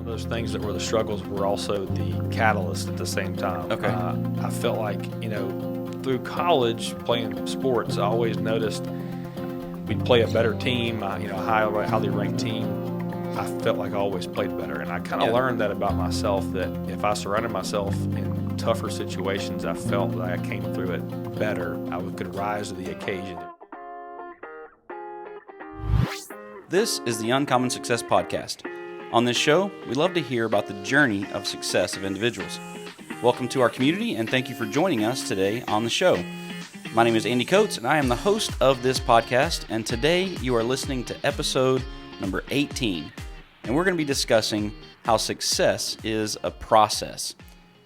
Those things that were the struggles were also the catalyst at the same time. Okay. I felt like, through college playing sports, I always noticed we'd play a better team, highly ranked team. I felt like I always played better. And I kind of learned that about myself, that if I surrounded myself in tougher situations, I felt like I came through it better. I could rise to the occasion. This is the Uncommon Success Podcast. On this show, we love to hear about the journey of success of individuals. Welcome to our community, and thank you for joining us today on the show. My name is Andy Coates, and I am the host of this podcast, and today you are listening to episode number 18, and we're going to be discussing how success is a process.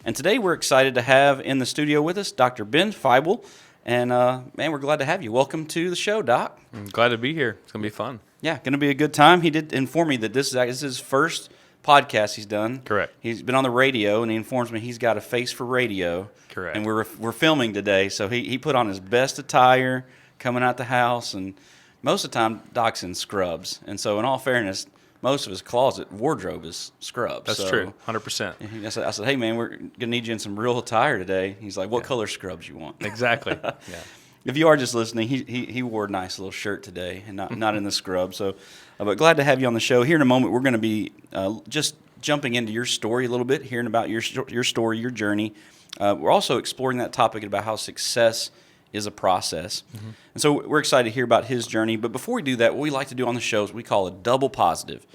And today we're excited to have in the studio with us Dr. Ben Feibel, and we're glad to have you. Welcome to the show, Doc. I'm glad to be here. It's going to be fun. Yeah, going to be a good time. He did inform me that this is his first podcast he's done. Correct. He's been on the radio, and he informs me he's got a face for radio. Correct. And we're filming today, so he put on his best attire coming out the house, and most of the time Doc's in scrubs. And so in all fairness, most of his closet wardrobe is scrubs. That's true, 100%. I said, hey, man, we're going to need you in some real attire today. He's like, what color scrubs you want? Exactly, yeah. If you are just listening, he wore a nice little shirt today and not in the scrub. So, but glad to have you on the show. Here in a moment, we're going to be just jumping into your story a little bit, hearing about your story, your journey. We're also exploring that topic about how success is a process. Mm-hmm. And so we're excited to hear about his journey. But before we do that, what we like to do on the show is we call a double positive,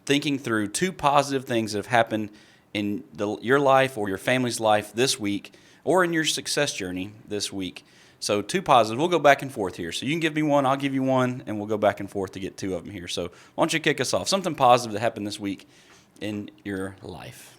thinking through two positive things that have happened in your life or your family's life this week, or in your success journey this week. So two positives. We'll go back and forth here. So you can give me one, I'll give you one, and we'll go back and forth to get two of them here. So why don't you kick us off? Something positive that happened this week in your life.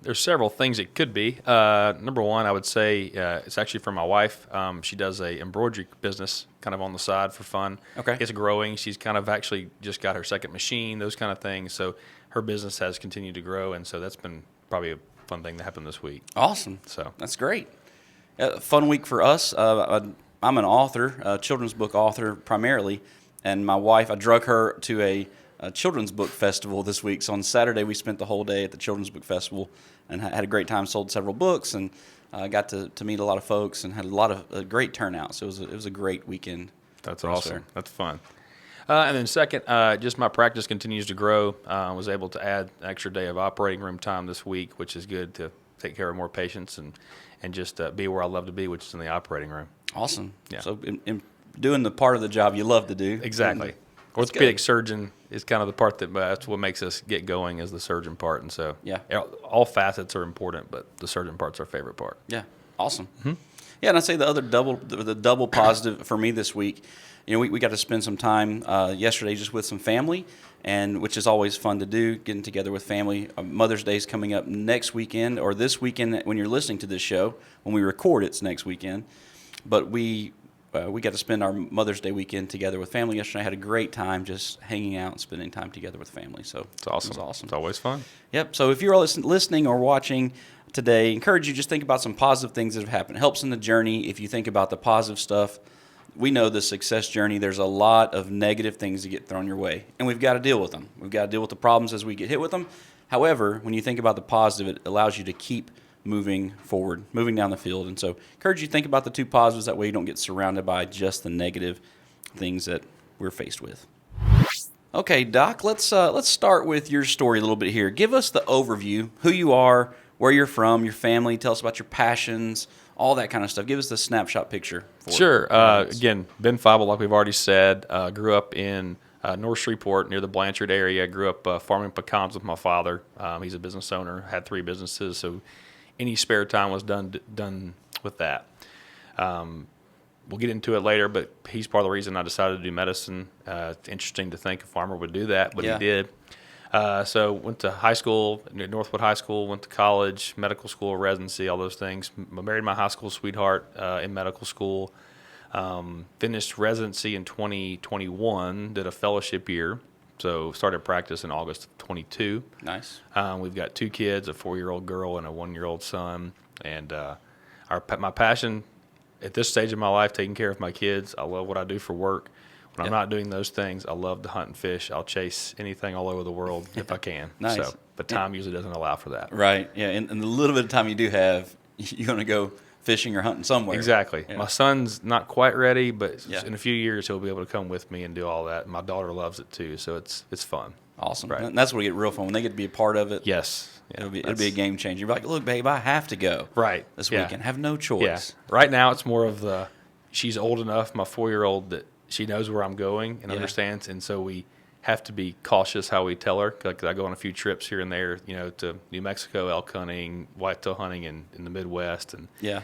There's several things it could be. Number one, I would say it's actually for my wife. She does a embroidery business kind of on the side for fun. Okay. It's growing. She's kind of actually just got her second machine, those kind of things. So her business has continued to grow, and so that's been probably a fun thing that happened this week. Awesome. So that's great. Fun week for us. I'm an author, a children's book author primarily, and my wife, I drug her to a children's book festival this week. So on Saturday, we spent the whole day at the children's book festival and had a great time, sold several books, and got to meet a lot of folks and had a lot of great turnout. So it was a great weekend. That's awesome. That's fun. And then second, just my practice continues to grow. Was able to add an extra day of operating room time this week, which is good to take care of more patients and just be where I love to be, which is in the operating room. Awesome. Yeah. So in doing the part of the job you love to do. Exactly. Orthopedic surgeon is kind of the part that's what makes us get going, is the surgeon part. And so all facets are important, but the surgeon part's our favorite part. Yeah. Awesome. Mm-hmm. Yeah, and I'd say the double positive for me this week, we got to spend some time yesterday just with some family, and which is always fun to do, getting together with family. Mother's Day is coming up next weekend, or this weekend when you're listening to this show. When we record, it's next weekend. But we got to spend our Mother's Day weekend together with family yesterday. I had a great time just hanging out and spending time together with family. So it's awesome. It was awesome. It's always fun. Yep. So if you're listening or watching today, I encourage you just think about some positive things that have happened. It helps in the journey if you think about the positive stuff. We know the success journey, there's a lot of negative things that get thrown your way, and we've got to deal with them. We've got to deal with the problems as we get hit with them. However, when you think about the positive, it allows you to keep moving forward, moving down the field. And so I encourage you to think about the two positives. That way you don't get surrounded by just the negative things that we're faced with. Okay, Doc, let's start with your story a little bit here. Give us the overview, who you are, where you're from, your family. Tell us about your passions, all that kind of stuff. Give us the snapshot picture. Sure. Again, Ben Feibel, like we've already said, grew up in North Shreveport near the Blanchard area. Grew up farming pecans with my father. He's a business owner, had 3 businesses, so any spare time was done with that. We'll get into it later, but he's part of the reason I decided to do medicine. It's interesting to think a farmer would do that, but he did. So went to high school, Northwood High School, went to college, medical school, residency, all those things. Married my high school sweetheart in medical school. Finished residency in 2021, did a fellowship year. So started practice in August of 22. Nice. We've got 2 kids, a 4-year-old girl and a 1-year-old son. And my passion at this stage of my life, taking care of my kids. I love what I do for work. When I'm not doing those things, I love to hunt and fish. I'll chase anything all over the world if I can. Nice. So, but time usually doesn't allow for that. Right. Yeah. And the little bit of time you do have, you're going to go fishing or hunting somewhere. Exactly. Yeah. My son's not quite ready, but Yeah. in a few years he'll be able to come with me and do all that. My daughter loves it too, so it's fun. Awesome. Right. And that's where we get real fun when they get to be a part of it. Yes. Yeah, It'll be a game changer. You're like, look, babe, I have to go. Right. This Yeah. weekend. Have no choice. Yeah. Right now it's more of she's old enough, my 4-year-old, that she knows where I'm going and understands, and so we have to be cautious how we tell her. Like I go on a few trips here and there, to New Mexico elk hunting, whitetail hunting in the Midwest, and Yeah.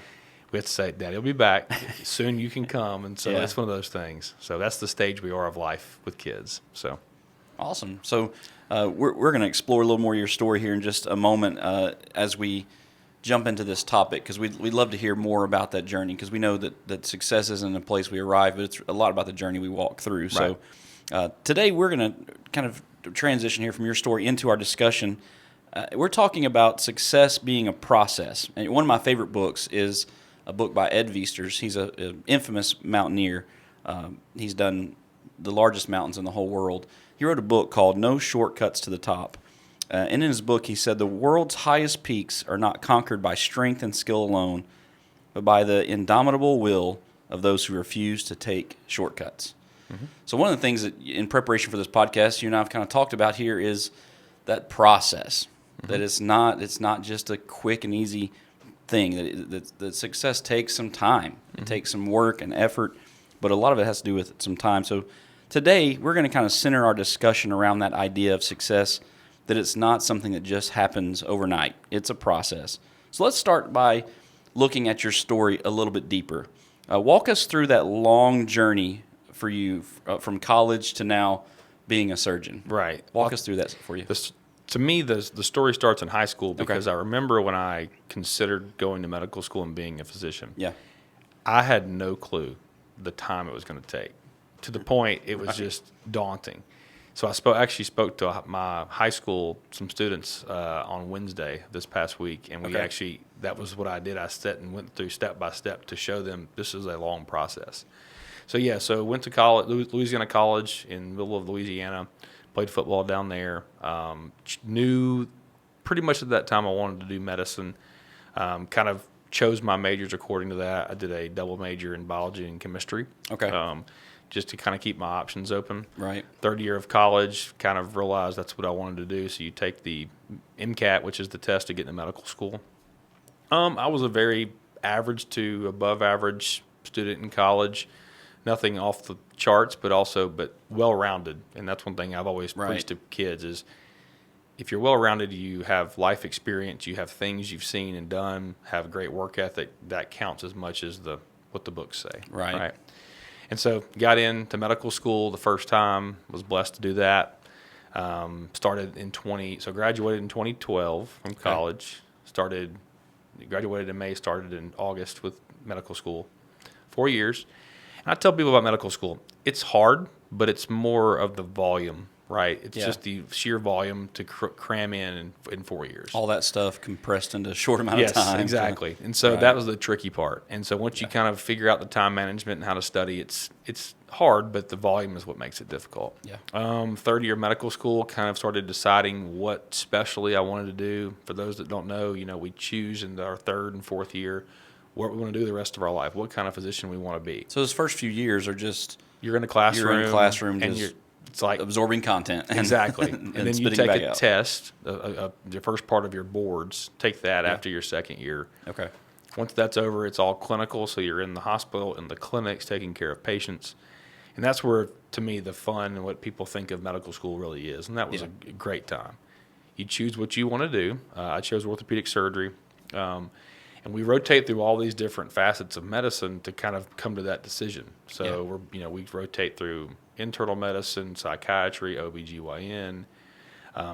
we have to say, Daddy will be back soon. You can come, and so Yeah. it's one of those things. So that's the stage we are of life with kids. So Awesome. So we're going to explore a little more of your story here in just a moment as we jump into this topic, because we'd love to hear more about that journey, because we know that success isn't a place we arrive, but it's a lot about the journey we walk through. Right. So today we're going to kind of transition here from your story into our discussion. We're talking about success being a process. And one of my favorite books is a book by Ed Viesturs. He's an infamous mountaineer. He's done the largest mountains in the whole world. He wrote a book called No Shortcuts to the Top. And in his book, he said, the world's highest peaks are not conquered by strength and skill alone, but by the indomitable will of those who refuse to take shortcuts. Mm-hmm. So one of the things that in preparation for this podcast, you and I have kind of talked about here is that process, that it's not just a quick and easy thing, that success takes some time. It takes some work and effort, but a lot of it has to do with some time. So today, we're going to kind of center our discussion around that idea of success, that it's not something that just happens overnight. It's a process. So let's start by looking at your story a little bit deeper. Walk us through that long journey for you from college to now being a surgeon. Right. Walk us through that for you. To me, the story starts in high school, because I remember when I considered going to medical school and being a physician. Yeah. I had no clue the time it was going to take. To the point, it was just daunting. So I actually spoke to my high school, some students on Wednesday this past week, and that was what I did. I sat and went through step by step to show them this is a long process. So went to college, Louisiana College in the middle of Louisiana, played football down there. Knew pretty much at that time I wanted to do medicine. Kind of chose my majors according to that. I did a double major in biology and chemistry. Okay. Just to kind of keep my options open. Right. Third year of college, kind of realized that's what I wanted to do. So you take the MCAT, which is the test to get into medical school. I was a very average to above average student in college. Nothing off the charts, but well-rounded. And that's one thing I've always preached to kids is, if you're well-rounded, you have life experience, you have things you've seen and done, have great work ethic, that counts as much as what the books say. Right. And so got into medical school the first time, was blessed to do that. Graduated in 2012 from college. Graduated in May, started in August with medical school. 4 years. And I tell people about medical school, it's hard, but it's more of the volume, right? It's just the sheer volume to cram in 4 years. All that stuff compressed into a short amount of time. Yes, exactly. And so that was the tricky part. And so once you kind of figure out the time management and how to study, it's hard, but the volume is what makes it difficult. Yeah. Third year medical school, kind of started deciding what specialty I wanted to do. For those that don't know, we choose in our third and fourth year what we want to do the rest of our life, what kind of physician we want to be. So those first few years are just you're in a classroom, and just it's like absorbing content. Exactly. And then you take a out. test, the first part of your boards, take that after your second year. Okay. Once that's over, it's all clinical, so you're in the hospital, in the clinics, taking care of patients. And that's where, to me, the fun and what people think of medical school really is. And that was a great time. You choose what you want to do. I chose orthopedic surgery. And we rotate through all these different facets of medicine to kind of come to that decision. So we rotate through internal medicine, psychiatry, OBGYN,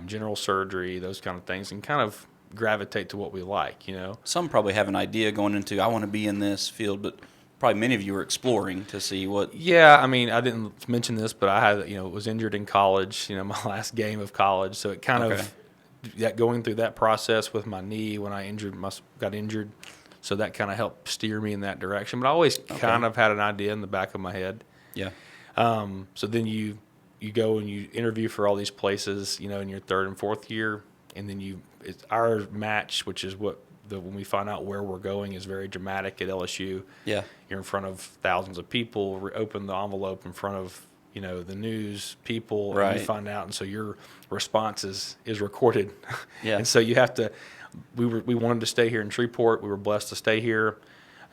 general surgery, those kind of things, and kind of gravitate to what we like, Some probably have an idea going into, I want to be in this field, but probably many of you are exploring to see what. Yeah, I mean, I didn't mention this, but I had, was injured in college, my last game of college. So it kind of, going through that process with my knee when I got injured. So that kind of helped steer me in that direction. But I always kind of had an idea in the back of my head. Yeah. So then you go and you interview for all these places, in your third and fourth year, and then it's our match, which is when we find out where we're going, is very dramatic at LSU. Yeah. You're in front of thousands of people. Open the envelope in front of the news people, Right. and you find out, and so your response is recorded. Yeah. And so you have to. We wanted to stay here in Shreveport. We were blessed to stay here,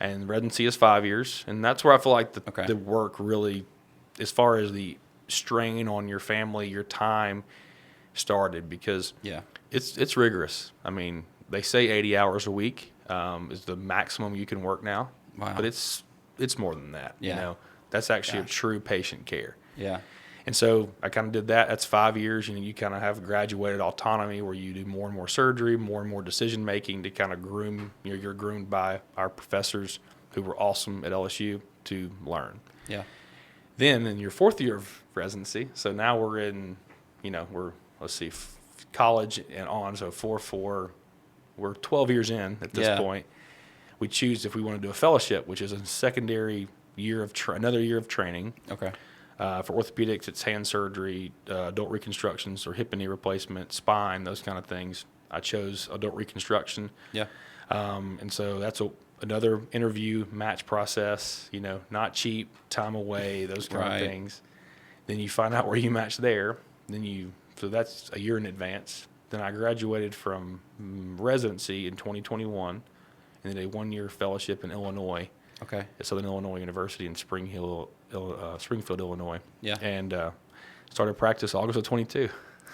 and residency is 5 years, and that's where I feel like the work really, as far as the strain on your family, your time, started, because it's rigorous. I mean, they say 80 hours a week is the maximum you can work now. Wow. But it's more than that. Yeah. That's actually a true patient care. Yeah. And so I kind of did that. That's 5 years. You kind of have graduated autonomy, where you do more and more surgery, more and more decision making to kind of groom. You're groomed by our professors who were awesome at LSU to learn. Yeah. Then in your fourth year of residency, so now we're in, college and on. So 4, we're 12 years in at this point. We choose if we want to do a fellowship, which is a secondary year of another year of training. Okay. For orthopedics, it's hand surgery, adult reconstructions, or hip and knee replacement, spine, those kind of things. I chose adult reconstruction. Yeah. And so that's another interview match process, not cheap, time away, those kind of things. Then you find out where you match there. So that's a year in advance. Then I graduated from residency in 2021, and then a 1-year fellowship in Illinois. Okay. At Southern Illinois University in Springfield, Illinois. Yeah. And started practice August of 22.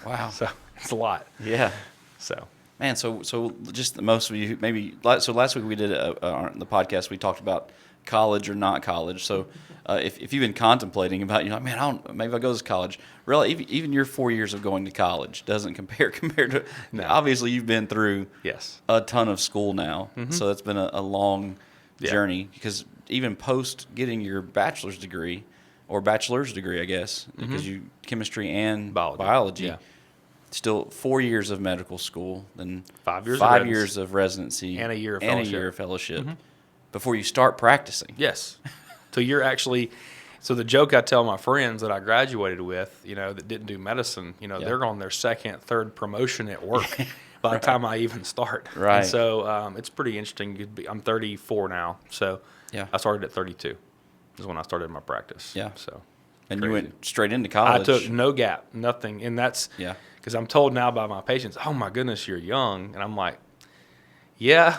Wow. So it's a lot. Yeah. So. Man, so just most of you maybe. So last week we did on the podcast, we talked about college or not college. So if you've been contemplating about, man, maybe I'll go to college. Really, even your 4 years of going to college doesn't compared to. No. Obviously, you've been through a ton of school now, so it's been a long journey. Because even post getting your bachelor's degree, I guess, because you chemistry and biology. Yeah. Still 4 years of medical school, then 5 years. 5 years of residency, and a year of fellowship. Before you start practicing. Yes. So you're actually. So the joke I tell my friends that I graduated with, that didn't do medicine, they're on their second, third promotion at work by the time I even start. Right. And so it's pretty interesting. I'm 34 now, so I started at 32. Is when I started my practice. Yeah. So. And Crazy. you went straight into college. I took no gap, nothing, and that's because I'm told now by my patients, "Oh my goodness, you're young," and I'm like, "Yeah,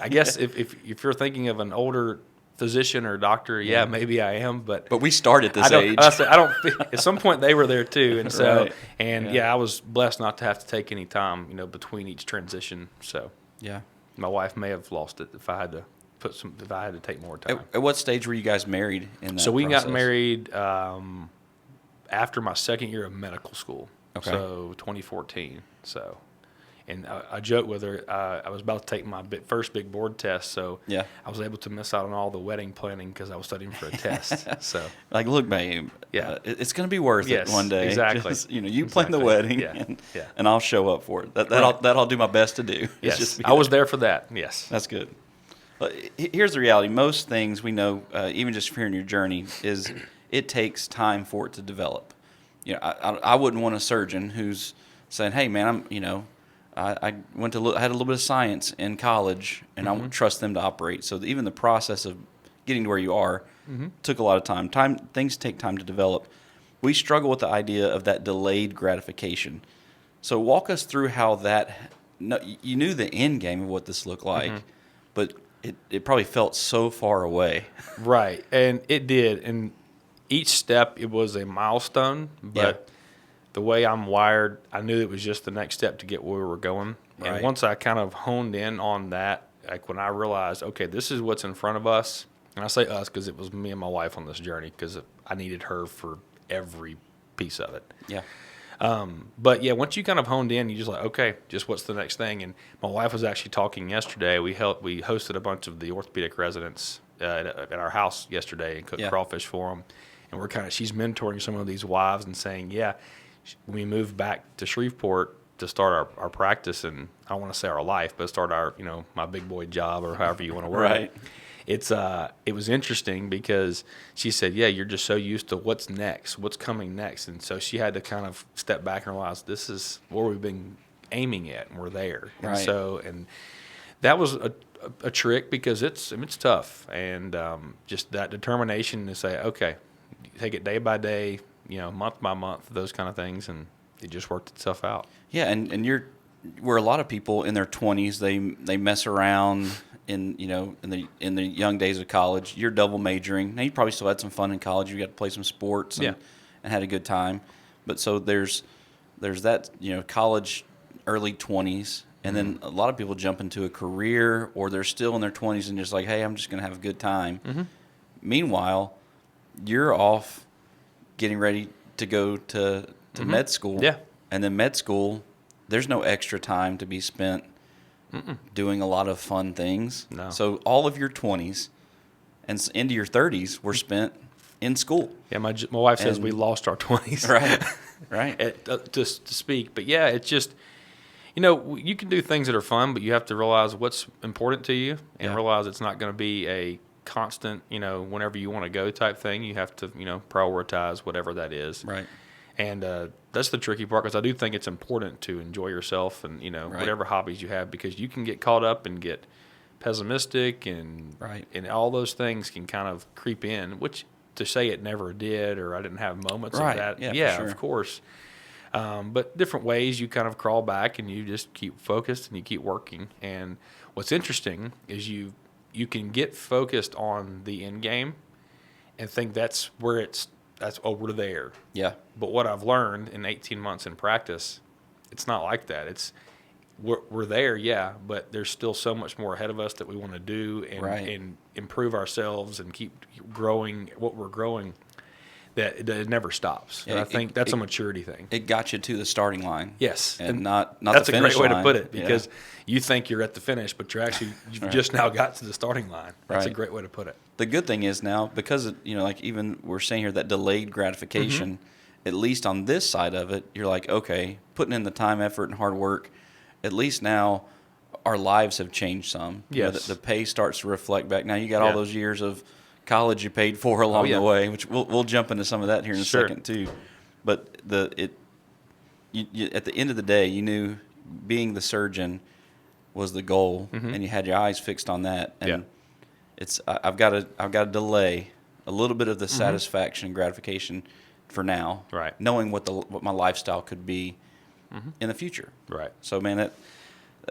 I guess if you're thinking of an older physician or doctor, maybe I am, but we start at this age. I don't. At some point, they were there too, and so Right. I was blessed not to have to take any time, between each transition. So my wife may have lost it if I had to take more time. At what stage were you guys married in that So we process? got married after my second year of medical school. Okay. So 2014. So, and I joked with her. I was about to take my first big board test, so I was able to miss out on all the wedding planning because I was studying for a test. So, like, look, babe, it's going to be worth it one day. Exactly. Just, you plan the wedding, and I'll show up for it. That I'll do my best to do. Yes, I was there for that. Yes, that's good. But here's the reality. Most things we know, even just hearing your journey, is it takes time for it to develop. I wouldn't want a surgeon who's saying, "Hey, man, I had a little bit of science in college, and I won't trust them to operate." So even the process of getting to where you are took a lot of time. Things take time to develop. We struggle with the idea of that delayed gratification. So walk us through how that. You knew the end game of what this looked like, but it probably felt so far away. Right, and it did. And each step, it was a milestone, but the way I'm wired, I knew it was just the next step to get where we were going. Right. And once I kind of honed in on that, like when I realized, okay, this is what's in front of us, and I say us because it was me and my wife on this journey because I needed her for every piece of it. Yeah. But once you kind of honed in, you just like, okay, just what's the next thing? And my wife was actually talking yesterday. We hosted a bunch of the orthopedic residents at our house yesterday and cooked crawfish for them. And she's mentoring some of these wives and saying, when we moved back to Shreveport to start our practice, and I don't want to say our life, but start our, my big boy job or however you want to word it. it was interesting because she said, yeah, you're just so used to what's next, what's coming next. And so she had to kind of step back and realize this is where we've been aiming at, and we're there. And Right. so, and that was a trick because it's tough. And just that determination to say, okay, take it day by day, month by month, those kind of things. And it just worked itself out. Yeah, and you're where a lot of people in their 20s they mess around in the young days of college. You're double majoring. Now you probably still had some fun in college. You got to play some sports and had a good time. But so there's that college early 20s, and then a lot of people jump into a career, or they're still in their 20s and just like, hey, I'm just going to have a good time. Mm-hmm. Meanwhile, you're off getting ready to go to med school. Yeah. And then med school, there's no extra time to be spent doing a lot of fun things. No. So all of your 20s and into your 30s were spent in school. Yeah, my wife says we lost our 20s. Right, right. To speak. But, yeah, it's just, you can do things that are fun, but you have to realize what's important to you and realize it's not going to be a constant, whenever you want to go type thing. You have to, prioritize whatever that is. Right. And that's the tricky part, because I do think it's important to enjoy yourself and, whatever hobbies you have, because you can get caught up and get pessimistic and all those things can kind of creep in, which to say it never did or I didn't have moments of that. Yeah, for sure. Of course. But different ways you kind of crawl back and you just keep focused and you keep working. And what's interesting is you can get focused on the end game and think that's where we're there. Yeah. But what I've learned in 18 months in practice, it's not like that. We're there, yeah, but there's still so much more ahead of us that we want to do and improve ourselves and keep growing what we're growing, that it never stops. And I think that's a maturity thing. It got you to the starting line. Yes. And not that's the finish a great way line. to put it, because you think you're at the finish, but you've just now got to the starting line. That's a great way to put it. The good thing is now, because like even we're saying here, that delayed gratification, at least on this side of it, you're like, okay, putting in the time, effort, and hard work, at least now our lives have changed some. Yes. The pay starts to reflect back. Now you got all those years of college you paid for along the way, which we'll jump into some of that here in a second too. But you, at the end of the day, you knew being the surgeon was the goal, and you had your eyes fixed on that. And I've got to delay a little bit of the satisfaction and gratification for now, knowing what my lifestyle could be in the future. Right. So, man,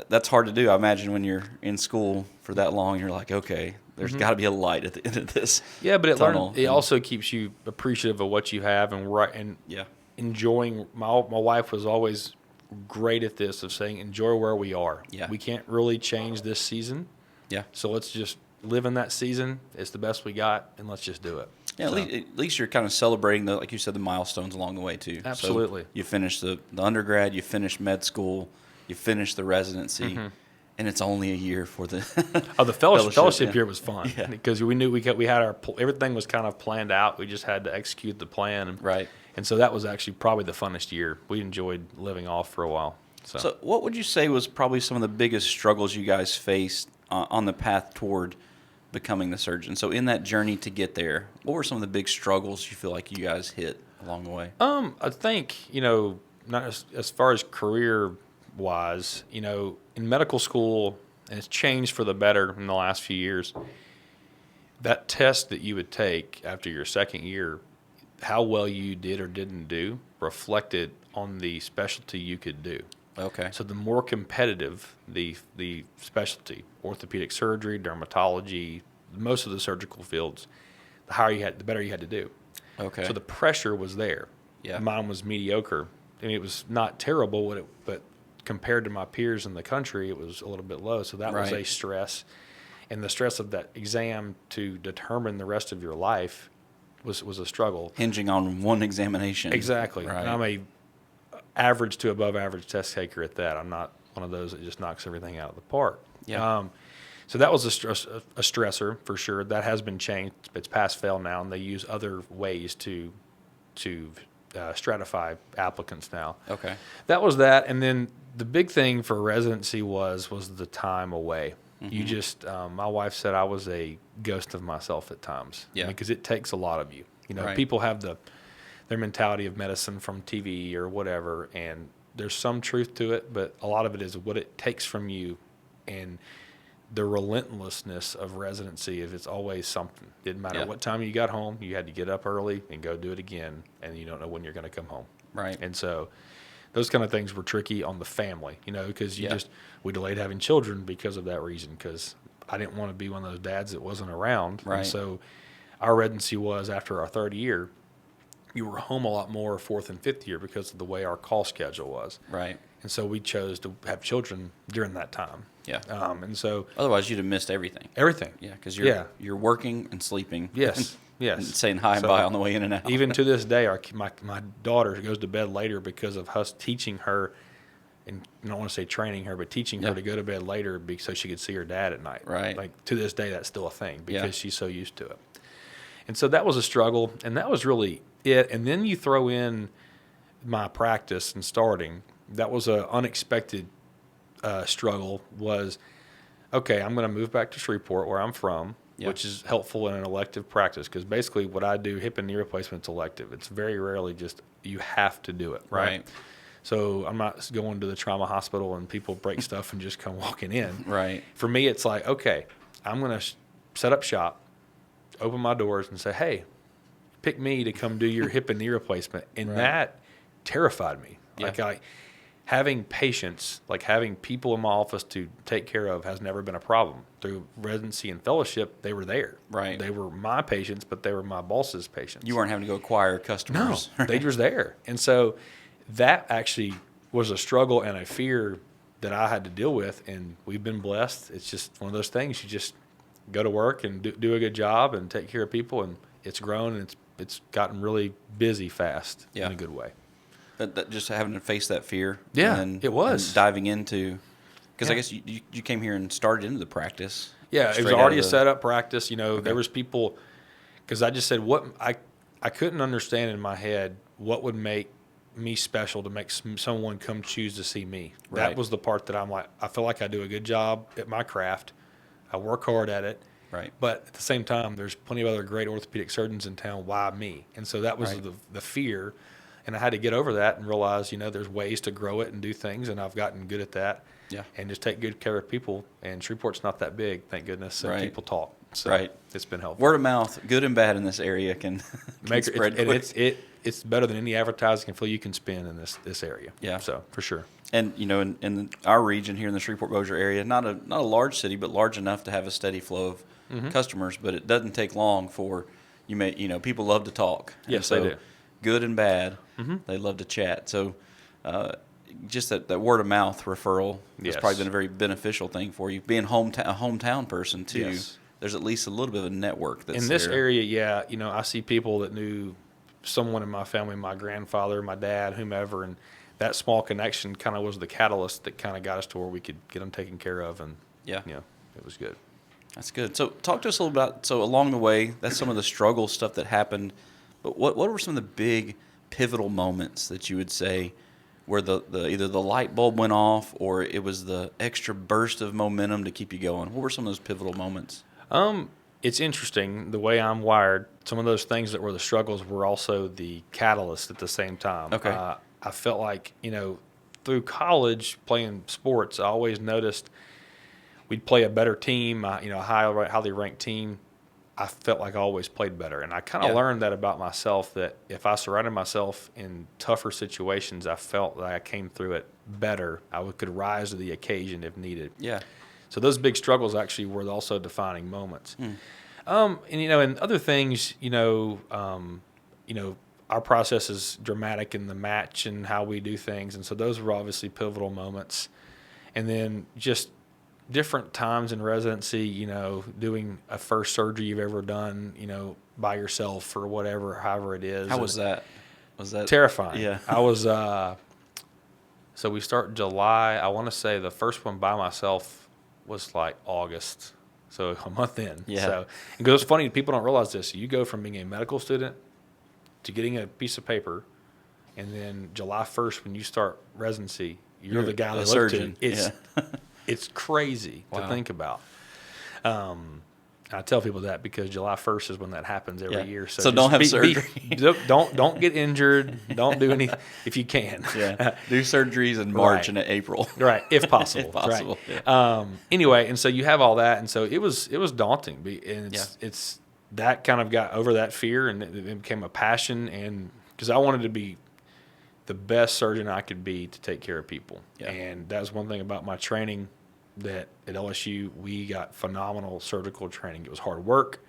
that's hard to do. I imagine when you're in school for that long, you're like, okay, there's got to be a light at the end of this. Yeah, but tunnel. it also keeps you appreciative of what you have and enjoying. My wife was always great at this, of saying, enjoy where we are. Yeah. We can't really change this season. Yeah. So let's just live in that season. It's the best we got, and let's just do it. Yeah, at least you're kind of celebrating like you said, the milestones along the way too. Absolutely. So you finish the undergrad, you finish med school, you finish the residency, and it's only a year for the the fellowship year was fun because we knew we had everything was kind of planned out. We just had to execute the plan. And so that was actually probably the funnest year. We enjoyed living off for a while. So what would you say was probably some of the biggest struggles you guys faced on the path toward becoming the surgeon? So in that journey to get there, what were some of the big struggles you feel like you guys hit along the way? I think, not as far as career-wise, in medical school, and it's changed for the better in the last few years, that test that you would take after your second year, how well you did or didn't do, reflected on the specialty you could do. Okay. So the more competitive the specialty, orthopedic surgery, dermatology, most of the surgical fields, the better you had to do. Okay. So the pressure was there. Yeah. Mine was mediocre. I mean, it was not terrible, but compared to my peers in the country, it was a little bit low. So that was a stress. And the stress of that exam to determine the rest of your life was a struggle. Hinging on one examination. Exactly. Right. And I'm a average to above average test taker at that. I'm not one of those that just knocks everything out of the park. Yeah. So that was a stressor for sure. That has been changed. It's pass fail now, and they use other ways to stratify applicants now. Okay. That was that, and then the big thing for residency was the time away. You just, my wife said I was a ghost of myself at times. Yeah. Because it takes a lot of you. You know, Right. people have their mentality of medicine from TV or whatever, and there's some truth to it, but a lot of it is what it takes from you and the relentlessness of residency. If it's always something, didn't matter Yeah. what time you got home, you had to get up early and go do it again, and you don't know when you're going to come home. Right. And so those kind of things were tricky on the family, you know, because Yeah. we delayed having children because of that reason, because I didn't want to be one of those dads that wasn't around. Right. And so our residency was after our third year, you were home a lot more fourth and fifth year because of the way our call schedule was. Right. And so we chose to have children during that time. Yeah. And so Otherwise, you'd have missed everything. everything. Yeah, because Yeah. you're working and sleeping. Yes. Yes. And saying hi and So bye on the way in and out. even to this day, my daughter goes to bed later because of us teaching her, and I don't want to say training her, but teaching Yeah. her to go to bed later so she could see her dad at night. Right. Like to this day, that's still a thing because Yeah. she's so used to it. And so that was a struggle, and that was really it. And then you throw in my practice and starting. That was an unexpected struggle. Was okay. I'm going to move back to Shreveport, where I'm from, Yeah. which is helpful in an elective practice because basically what I do, hip and knee replacement's elective. It's very rarely just you have to do it, right? Right. So I'm not going to the trauma hospital and people break stuff and just come walking in. Right. For me, it's like, okay, I'm going to set up shop, open my doors, and say, hey, pick me to come do your hip and knee replacement. And Right. that terrified me. Yeah. Like having patients, like having people in my office to take care of has never been a problem. Through residency and fellowship, they were there. Right. They were my patients, but they were my boss's patients. You weren't having to go acquire No, customers. they were there. And so that actually was a struggle and a fear that I had to deal with, and we've been blessed. It's just one of those things. You just go to work and do a good job and take care of people, and it's grown and it's gotten really busy fast Yeah. in a good way. That just having to face that fear. Yeah, and it was. and diving into, because I Yeah. guess you came here and started into the practice. Yeah, it straight was out already of a the- setup practice. You know, Okay. there was people, because I just said I couldn't understand in my head what would make me special to make someone come choose to see me. Right. That was the part that I'm like, I feel like I do a good job at my craft. I work hard at it. Right. But at the same time, there's plenty of other great orthopedic surgeons in town. Why me? And so that was Right. the fear. And I had to get over that and realize, you know, there's ways to grow it and do things. And I've gotten good at that. Yeah. And just take good care of people. And Shreveport's not that big, thank goodness. And Right. people talk. So Right. it's been helpful. Word of mouth, good and bad in this area, can spread and quick. it's better than any advertising feel you can spend in this area. Yeah. So for sure. And you know, in our region here in the Shreveport-Bossier area, not a large city, but large enough to have a steady flow of Mm-hmm. customers. But it doesn't take long for people love to talk. And Yes, they so, do. Good and bad, Mm-hmm. they love to chat. So, just that word of mouth referral has Yes. probably been a very beneficial thing for you. Being a hometown person too, Yes. there's at least a little bit of a network that's In this there. area, yeah, you know, I see people that knew someone in my family, my grandfather, my dad, whomever, and that small connection kind of was the catalyst that kind of got us to where we could get them taken care of, and Yeah. you know, it was good. That's good. So talk to us a little about, so along the way, that's some of the struggle stuff that happened, but what were some of the big pivotal moments that you would say where the either the light bulb went off or it was the extra burst of momentum to keep you going? What were some of those pivotal moments? It's interesting the way I'm wired. Some of those things that were the struggles were also the catalyst at the same time. Okay. I felt like, you know, through college playing sports, I always noticed we'd play a better team, you know, a highly ranked team. I felt like I always played better. And I kind of Yeah. learned that about myself, that if I surrounded myself in tougher situations, I felt that I came through it better. Could rise to the occasion if needed. Yeah. So those big struggles actually were also defining moments. And you know, and other things, you know, our process is dramatic in the match and how we do things, and so those were obviously pivotal moments. And then just different times in residency, you know, doing a first surgery you've ever done, you know, by yourself or whatever, however it is. How was that? Was that Terrifying. Yeah. I was, so we start July. I want to say the first one by myself was like August. So a month in. Yeah. So, because it's funny, people don't realize this. You go from being a medical student to getting a piece of paper, and then July 1st, when you start residency, you're the guy a they look surgeon. to. It's, Yeah. It's crazy to Wow. think about. I tell people that because July 1st is when that happens every year. So just don't have surgery. Don't get injured. Don't do anything if you can. Yeah. Do surgeries in March Right. and April. Right, if possible. If possible. Right. Yeah. Anyway, and so you have all that, and so it was daunting, and it's that kind of got over that fear, and it became a passion, and because I wanted to be the best surgeon I could be to take care of people, and that was one thing about my training. That at LSU we got phenomenal surgical training. It was hard work,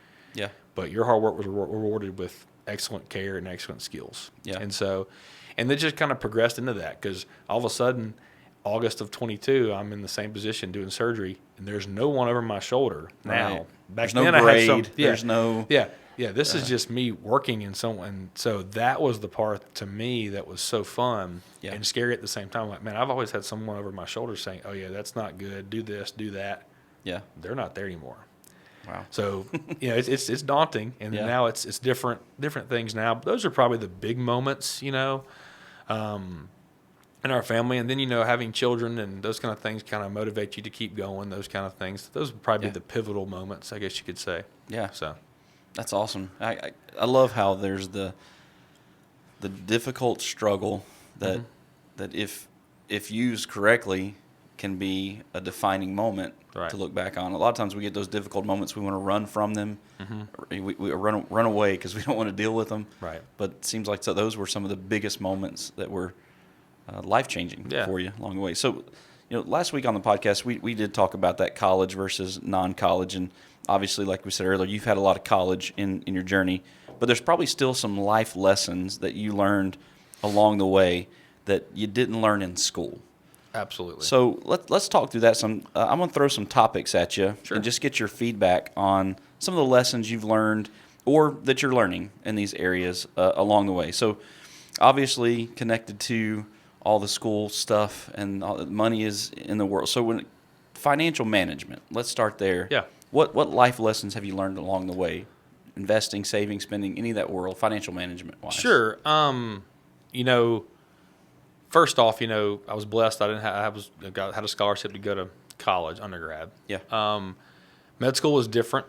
but your hard work was rewarded with excellent care and excellent skills. And so, and they just kind of progressed into that because all of a sudden, August of 22, I'm in the same position doing surgery, and there's no one over my shoulder now. Right. Back There's no then, I grade. had some. There's no. This is just me working in someone. So that was the part to me that was so fun and scary at the same time. Like, man, I've always had someone over my shoulder saying, "Oh yeah, that's not good. Do this, do that." Yeah. They're not there anymore. Wow. So it's daunting, and now it's different things now. But those are probably the big moments, in our family, and then having children and those kind of things kind of motivate you to keep going. Those kind of things. Those would probably be the pivotal moments, I guess you could say. Yeah. So. That's awesome. I love how there's the difficult struggle that if used correctly can be a defining moment to look back on. A lot of times we get those difficult moments, we want to run from them. We run away because we don't want to deal with them. Right. But it seems like those were some of the biggest moments that were life-changing for you along the way. So, last week on the podcast, we did talk about that college versus non-college, and obviously, like we said earlier, you've had a lot of college in your journey, but there's probably still some life lessons that you learned along the way that you didn't learn in school. Absolutely. So let's talk through that. I'm going to throw some topics at you and just get your feedback on some of the lessons you've learned or that you're learning in these areas along the way. So obviously connected to all the school stuff and all the money is in the world. So financial management, let's start there. Yeah. What life lessons have you learned along the way? Investing, saving, spending, any of that world, financial management wise. Sure. First off, I was blessed. I had a scholarship to go to college, undergrad. Yeah. Med school is different.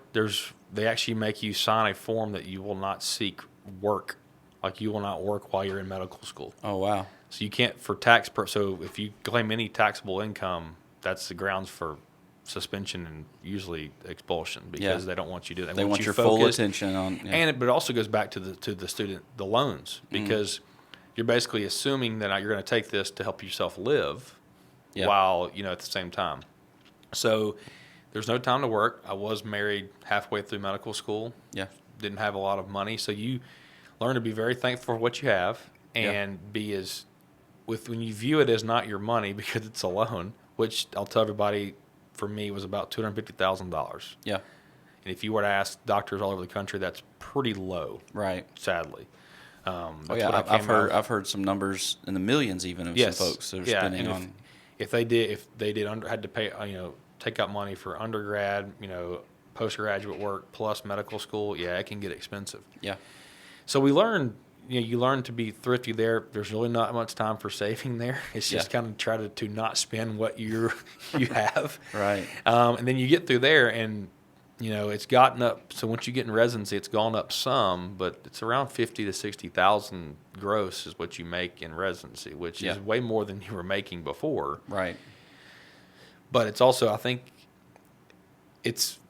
They actually make you sign a form that you will not seek work, like you will not work while you're in medical school. Oh wow. So you can't so if you claim any taxable income, that's the grounds for suspension and usually expulsion because they don't want you to do that. They want you your focused. full attention on. Yeah. But it also goes back to the student, the loans, because you're basically assuming that you're going to take this to help yourself live while, at the same time. So there's no time to work. I was married halfway through medical school. Yeah. Didn't have a lot of money. So you learn to be very thankful for what you have and be when you view it as not your money because it's a loan, which I'll tell everybody for me was about $250,000. Yeah. And if you were to ask doctors all over the country, that's pretty low. Right. Sadly. I've heard some numbers in the millions even of some folks that are spending on. If they had to pay, take out money for undergrad, postgraduate work plus medical school, it can get expensive. Yeah. So we learned, you learn to be thrifty there. There's really not much time for saving there. It's just kind of try to not spend what you have. Right. And then you get through there and, it's gotten up. So once you get in residency, it's gone up some, but it's around 50 to 60,000 gross is what you make in residency, which is way more than you were making before. Right. But it's also, I think,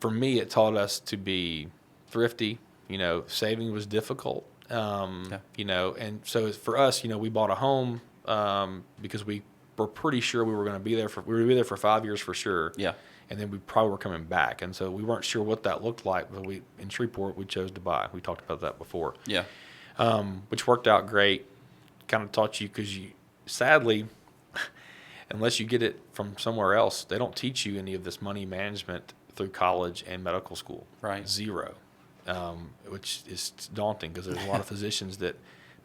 for me, it taught us to be thrifty. Saving was difficult. And so for us, we bought a home because we were pretty sure we were going to be there for 5 years for sure. Yeah. And then we probably were coming back. And so we weren't sure what that looked like, but in Shreveport, we chose to buy. We talked about that before. Yeah. Which worked out great. Kind of taught you because sadly, unless you get it from somewhere else, they don't teach you any of this money management through college and medical school. Right. Zero. Which is daunting because there's a lot of physicians that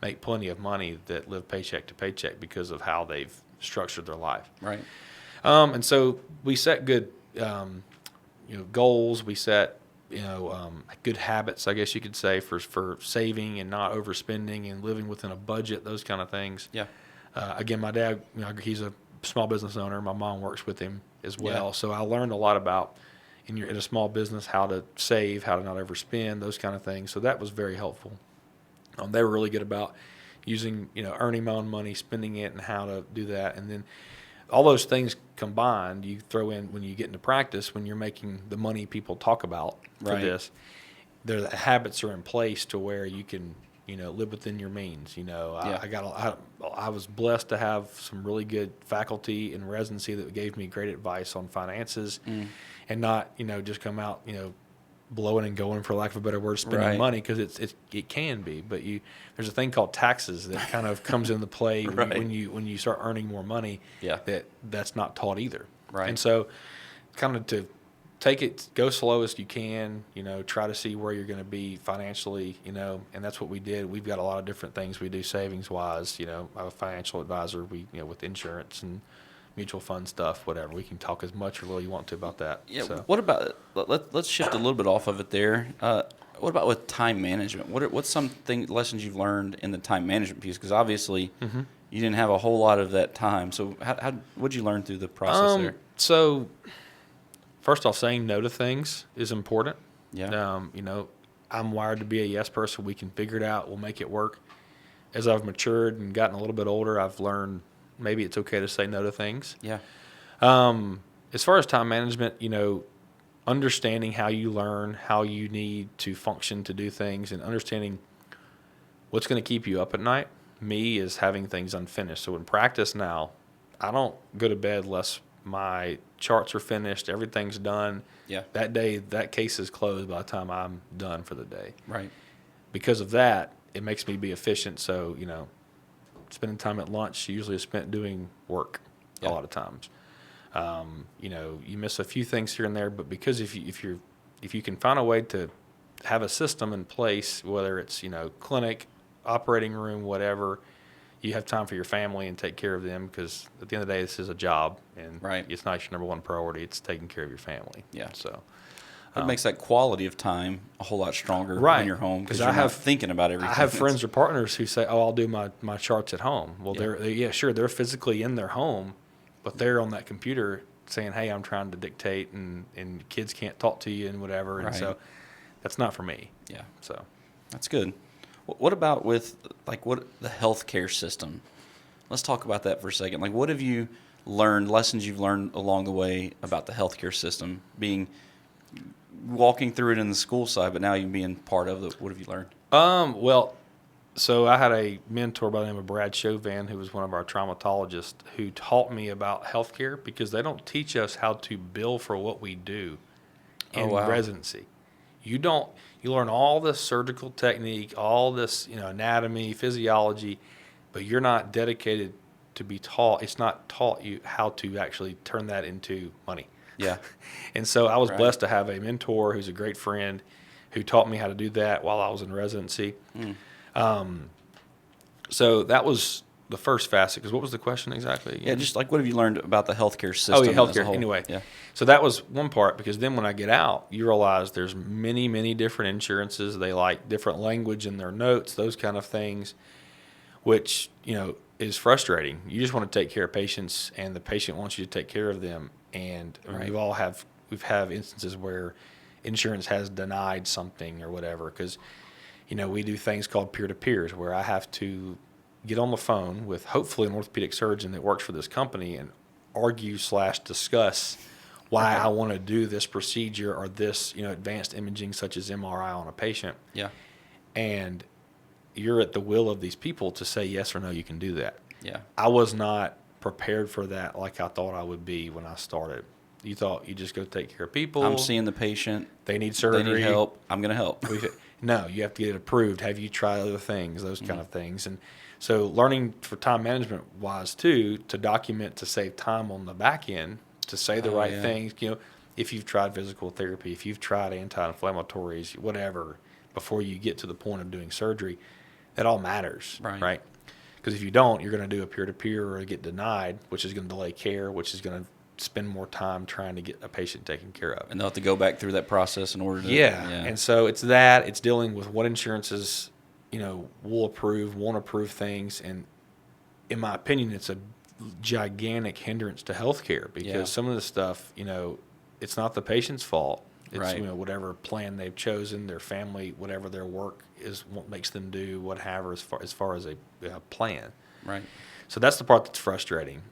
make plenty of money that live paycheck to paycheck because of how they've structured their life. Right. And so we set good, goals. We set, good habits, I guess you could say, for saving and not overspending and living within a budget, those kind of things. Yeah. Again, my dad, he's a small business owner. My mom works with him as well. Yeah. So I learned a lot about in a small business, how to save, how to not overspend, those kind of things. So that was very helpful. They were really good about using, earning my own money, spending it, and how to do that. And then all those things combined, you throw in when you get into practice, when you're making the money people talk about for Right. this, the habits are in place to where you can, live within your means. I was blessed to have some really good faculty in residency that gave me great advice on finances, and not, just come out, blowing and going, for lack of a better word, spending Right. money, because it can be. But there's a thing called taxes that kind of comes into play Right. when you start earning more money. Yeah. That's not taught either. Right. And so, kind of to take it, go slow as you can. Try to see where you're going to be financially. And that's what we did. We've got a lot of different things we do savings wise. I have a financial advisor. We with insurance and mutual fund stuff, whatever. We can talk as much or little you want to about that. Yeah. So. What about let's shift a little bit off of it there. What about with time management? What's some lessons you've learned in the time management piece? Because obviously you didn't have a whole lot of that time. So what'd you learn through the process there? So first off, saying no to things is important. Yeah. I'm wired to be a yes person. We can figure it out. We'll make it work. As I've matured and gotten a little bit older, I've learned maybe it's okay to say no to things. Yeah. As far as time management, understanding how you learn, how you need to function to do things, and understanding what's going to keep you up at night. Me is having things unfinished. So in practice now, I don't go to bed unless my charts are finished, everything's done. Yeah. That day, that case is closed by the time I'm done for the day. Right. Because of that, it makes me be efficient. So, spending time at lunch usually is spent doing work a lot of times. You miss a few things here and there, but because if you can find a way to have a system in place, whether it's, clinic, operating room, whatever, you have time for your family and take care of them, because at the end of the day, this is a job, and Right. it's not your number one priority. It's taking care of your family. Yeah. So It makes that quality of time a whole lot stronger Right. when you're home, because I you're not have- thinking about everything. I have friends or partners who say, "Oh, I'll do my charts at home." Well, Yeah. they're physically in their home, but they're on that computer saying, "Hey, I'm trying to dictate, and kids can't talk to you and whatever." And Right. so that's not for me. Yeah. So That's good. What about with the healthcare system? Let's talk about that for a second. What have you learned, lessons you've learned along the way about the healthcare system, walking through it in the school side, but now you being part of it? What have you learned? Well, so I had a mentor by the name of Brad Chauvin, who was one of our traumatologists, who taught me about healthcare, because they don't teach us how to bill for what we do in residency. You learn all this surgical technique, all this, anatomy, physiology, but you're not dedicated to be taught. It's not taught you how to actually turn that into money. Yeah. And so I was Right. blessed to have a mentor who's a great friend who taught me how to do that while I was in residency. So that was the first facet. Because what was the question exactly? Yeah, just what have you learned about the healthcare system? Oh, yeah, as a healthcare. whole? Anyway, Yeah. so that was one part, because then when I get out, you realize there's many, many different insurances. They like different language in their notes, those kind of things, which, is frustrating. You just want to take care of patients, and the patient wants you to take care of them. And Right. we've had instances where insurance has denied something or whatever, because, we do things called peer-to-peers, where I have to get on the phone with hopefully an orthopedic surgeon that works for this company and argue/discuss why I want to do this procedure or this, advanced imaging such as MRI on a patient. Yeah. And you're at the will of these people to say yes or no, you can do that. Yeah. I was not prepared for that like I thought I would be when I started. You thought you just go take care of people. I'm seeing the patient. They need surgery. They need help. I'm going to help. No, you have to get it approved. Have you tried other things? Those kind of things. And so learning for time management wise too, to document, to save time on the back end, to say the right things. If you've tried physical therapy, if you've tried anti-inflammatories, whatever, before you get to the point of doing surgery, that all matters, right? Because if you don't, you're going to do a peer-to-peer or get denied, which is going to delay care, which is going to spend more time trying to get a patient taken care of. And they'll have to go back through that process in order to. Yeah. And so it's dealing with what insurances, will approve, won't approve things. And in my opinion, it's a gigantic hindrance to healthcare because Yeah. some of the stuff, it's not the patient's fault. It's, Right. Whatever plan they've chosen, their family, whatever their work is, what makes them do, whatever, as far as a plan. Right. So that's the part that's frustrating.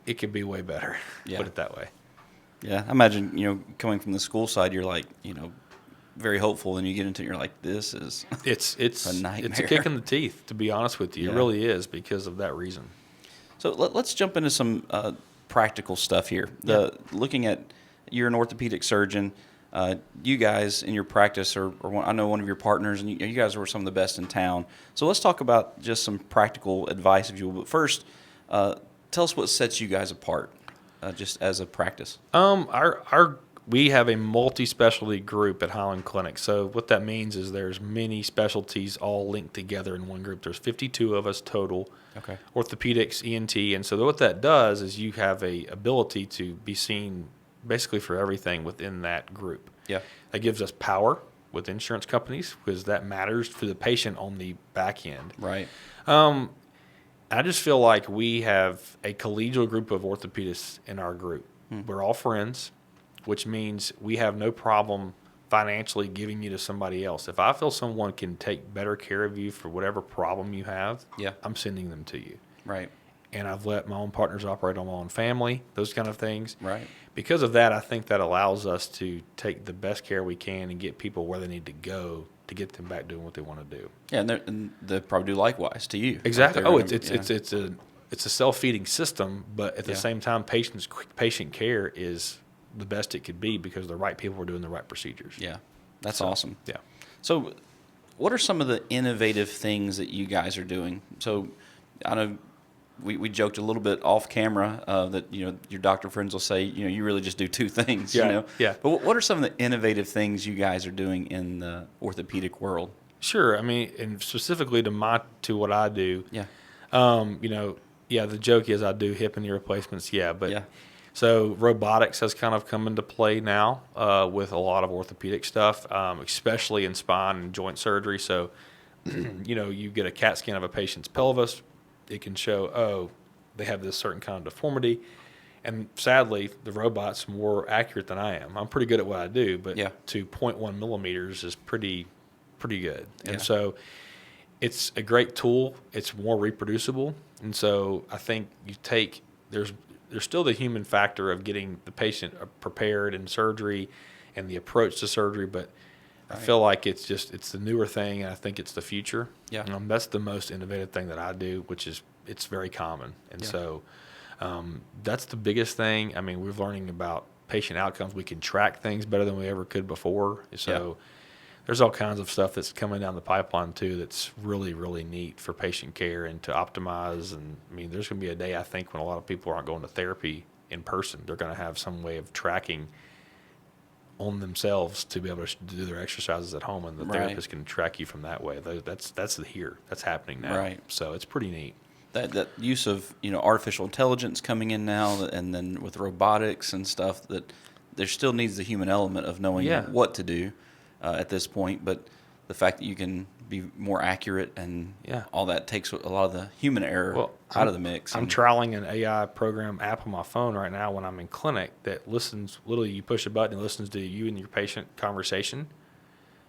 It could be way better, Yeah. put it that way. Yeah. I imagine, coming from the school side, you're like, very hopeful, and you get into it, you're like, this is It's a nightmare. It's a kick in the teeth, to be honest with you. Yeah. It really is because of that reason. So let's jump into some practical stuff here. Looking at, you're an orthopedic surgeon. You guys in your practice I know one of your partners, and you guys were some of the best in town. So let's talk about just some practical advice, if you will. But first, tell us what sets you guys apart, just as a practice. We have a multi-specialty group at Highland Clinic. So what that means is there's many specialties all linked together in one group. There's 52 of us total. Okay. Orthopedics, ENT, and so what that does is you have a ability to be seen basically for everything within that group. Yeah. That gives us power with insurance companies because that matters for the patient on the back end. Right. I just feel like we have a collegial group of orthopedists in our group. We're all friends, which means we have no problem financially giving you to somebody else. If I feel someone can take better care of you for whatever problem you have, Yeah. I'm sending them to you. Right. And I've let my own partners operate on my own family, those kind of things. Right. Because of that, I think that allows us to take the best care we can and get people where they need to go to get them back doing what they want to do. Yeah, and they probably do likewise to you. Exactly. Like It's a self-feeding system, but at the Yeah. same time, patient care is the best it could be because the right people are doing the right procedures. Yeah, that's So, awesome. Yeah. So, what are some of the innovative things that you guys are doing? So, I know we joked a little bit off camera that your doctor friends will say you really just do two things. Yeah, yeah. But what are some of the innovative things you guys are doing in the orthopedic world? Sure. I mean, and specifically to what I do. Yeah. The joke is I do hip and knee replacements. Yeah, but Yeah. so robotics has kind of come into play now with a lot of orthopedic stuff, especially in spine and joint surgery. So, you get a CAT scan of a patient's pelvis. It can show, they have this certain kind of deformity. And sadly, the robot's more accurate than I am. I'm pretty good at what I do, but Yeah. to 0.1 millimeters is pretty good. And Yeah. so it's a great tool. It's more reproducible. And so I think there's still the human factor of getting the patient prepared in surgery and the approach to surgery, but I feel like it's the newer thing, and I think it's the future. Yeah. That's the most innovative thing that I do, which is it's very common. And Yeah. so that's the biggest thing. I mean, we're learning about patient outcomes. We can track things better than we ever could before. So there's all kinds of stuff that's coming down the pipeline too that's really, really neat for patient care and to optimize. And I mean, there's going to be a day, I think, when a lot of people aren't going to therapy in person. They're going to have some way of tracking on themselves to be able to do their exercises at home, and the therapist can track you from that way. That's happening now. Right. So it's pretty neat. That use of artificial intelligence coming in now, and then with robotics and stuff, that there still needs the human element of knowing what to do at this point. But the fact that you can be more accurate and all that takes a lot of the human error out of the mix. I'm trialing an AI program app on my phone right now when I'm in clinic that listens. Literally, you push a button, it listens to you and your patient conversation.